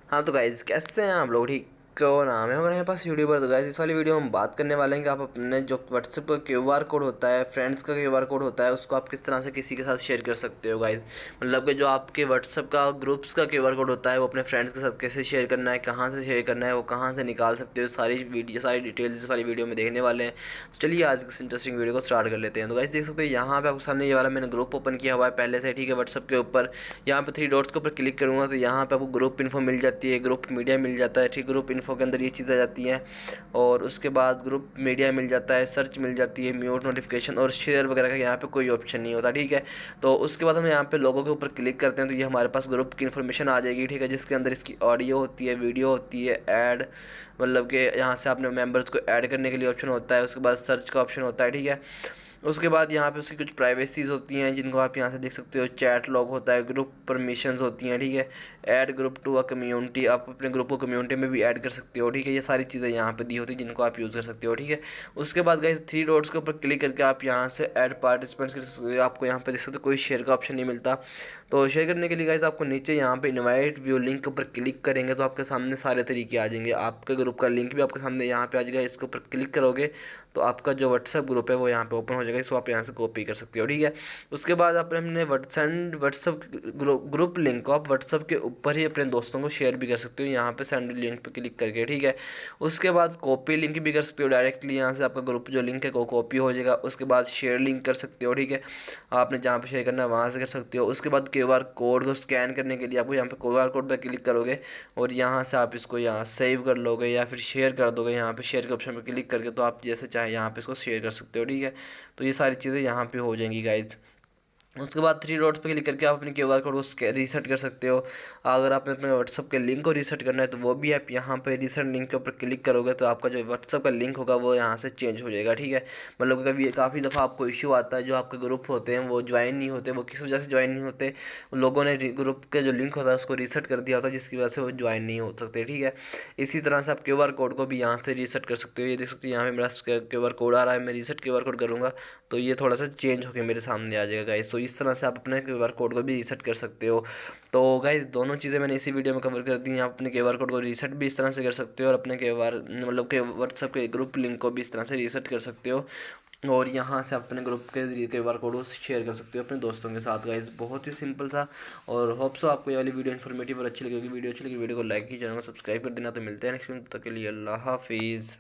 हाँ तो गाइज़ कैसे हैं आप लोग? ठीक को नाम है हमारे पास यूट्यूबर। तो गाइज़ इस वाली वीडियो में हम बात करने वाले हैं कि आप अपने जो व्हाट्सएप का क्यूआर कोड होता है, फ्रेंड्स का क्यूआर कोड होता है, उसको आप किस तरह से किसी के साथ शेयर कर सकते हो गाइज़। मतलब कि जो आपके व्हाट्सएप का ग्रुप्स का क्यूआर कोड होता है वो अपने फ्रेंड्स के साथ कैसे शेयर करना है, कहाँ से शेयर करना है, वो कहाँ से निकाल सकते हो, सारी डिटेल्स इस वाली वीडियो में देखने वाले हैं। तो चलिए आज इस इंटरेस्टिंग वीडियो को स्टार्ट कर लेते हैं। तो गाइज़ देख सकते हैं यहाँ पे आपके सामने ये वाला मैंने ग्रुप ओपन किया हुआ है पहले से, ठीक है, व्हाट्सएप के ऊपर। यहाँ पे थ्री डॉट्स के ऊपर क्लिक करूँगा तो यहाँ पे आपको ग्रुप इन्फो मिल जाती है, ग्रुप मीडिया मिल जाता है, ठीक। ग्रुप इन्फो के अंदर ये चीज़ आ जाती हैं और उसके बाद ग्रुप मीडिया मिल जाता है, सर्च मिल जाती है, म्यूट नोटिफिकेशन और शेयर वगैरह का यहाँ पे कोई ऑप्शन नहीं होता, ठीक है। तो उसके बाद हम यहाँ पे लोगों के ऊपर क्लिक करते हैं तो ये हमारे पास ग्रुप की इन्फॉर्मेशन आ जाएगी, ठीक है, जिसके अंदर इसकी ऑडियो होती है, वीडियो होती है, ऐड, मतलब कि यहाँ से आपने मेम्बर्स को ऐड करने के लिए ऑप्शन होता है, उसके बाद सर्च का ऑप्शन होता है, ठीक है। उसके बाद यहाँ पे उसकी कुछ प्राइवेसीज़ होती हैं जिनको आप यहाँ से देख सकते हो, चैट लॉग होता है, ग्रुप परमिशंस होती हैं, ठीक है, add group to a community, आप अपने ग्रुप को कम्युनिटी में भी ऐड कर सकते हो, ठीक है। ये सारी चीज़ें यहाँ पे दी होती हैं जिनको आप यूज़ कर सकते हो, ठीक है। उसके बाद गाइस थ्री डॉट्स के ऊपर क्लिक करके आप यहाँ से ऐड पार्टिसिपेंट्स कर सकते हो। आपको यहाँ पे देख सकते हो कोई शेयर का ऑप्शन नहीं मिलता। तो शेयर करने के लिए गाइस आपको नीचे यहाँ पे इनवाइट व्यू लिंक के ऊपर क्लिक करेंगे तो आपके सामने सारे तरीके आ जाएंगे। आपके ग्रुप का लिंक भी आपके सामने यहाँ पे आ जाएगा, इसके ऊपर क्लिक करोगे तो आपका जो व्हाट्सएप ग्रुप है वो यहाँ पे ओपन हो जाएगा, इसको आप यहाँ से कॉपी कर सकते हो, ठीक है। उसके बाद आप अपने व्हाट्सएप ग्रुप लिंक को आप व्हाट्सएप के ऊपर ही अपने दोस्तों को शेयर भी कर सकते हो, यहाँ पे सेंड लिंक पे क्लिक करके, ठीक है। उसके बाद कॉपी लिंक भी कर सकते हो, डायरेक्टली यहाँ से आपका ग्रुप जो लिंक है वो कॉपी हो जाएगा। उसके बाद शेयर लिंक कर सकते हो, ठीक है, आपने जहाँ पे शेयर करना है वहाँ से कर सकते हो। उसके बाद क्यूआर कोड को स्कैन करने के लिए आपको यहाँ पे क्यूआर कोड पर क्लिक करोगे और यहाँ से आप इसको यहाँ सेव कर लोगे या फिर शेयर कर दोगे, यहाँ पे शेयर के ऑप्शन पे क्लिक करके, तो आप जैसे चाहे यहाँ पे इसको शेयर कर सकते हो, ठीक है। तो ये सारी चीज़ें यहाँ पे हो जाएंगी गाइज। उसके बाद थ्री डॉट्स पे क्लिक करके आप अपने क्यूआर कोड को रीसेट कर सकते हो। अगर आपने अपने व्हाट्सअप के लिंक को रीसेट करना है तो वो भी आप यहाँ पे रीसेट लिंक के ऊपर क्लिक करोगे तो आपका जो व्हाट्सअप का लिंक होगा वो यहाँ से चेंज हो जाएगा, ठीक है। मतलब कभी काफ़ी दफ़ा आपको इश्यू आता है, जो आपके ग्रुप होते हैं वो ज्वाइन नहीं होते, वो किस वजह से ज्वाइन नहीं होते, उन लोगों ने ग्रुप के जो लिंक होता है उसको रीसेट कर दिया होता है जिसकी वजह से वो ज्वाइन नहीं हो सकते, ठीक है। इसी तरह से आप क्यूआर कोड को भी यहाँ से रीसेट कर सकते हो। ये देख सकते हो यहाँ पे मेरा क्यूआर कोड आ रहा है, मैं रीसेट क्यूआर कोड करूँगा तो ये थोड़ा सा चेंज होकर मेरे सामने आ जाएगा गाइस। तो इस तरह से आप अपने क्यूआर कोड को भी रीसेट कर सकते हो। तो गाइस दोनों चीज़ें मैंने इसी वीडियो में कवर कर दी हैं। आप अपने क्यूआर कोड को रीसेट भी इस तरह से कर सकते हो और अपने क्यूआर मतलब के व्हाट्सएप के ग्रुप लिंक को भी इस तरह से रीसेट कर सकते हो और यहाँ से अपने ग्रुप के जरिए क्यूआर कोड को शेयर कर सकते हो अपने दोस्तों के साथ गाइस। बहुत ही सिंपल सा। और होप सो आपको ये वाली वीडियो इन्फॉर्मेटिव और अच्छी लगेगी। वीडियो अच्छी लगी वीडियो को लाइक कीजिए, चैनल को सब्सक्राइब कर देना। तो मिलते हैं नेक्स्ट वीडियो, तब तक के लिए अल्लाह हाफिज़।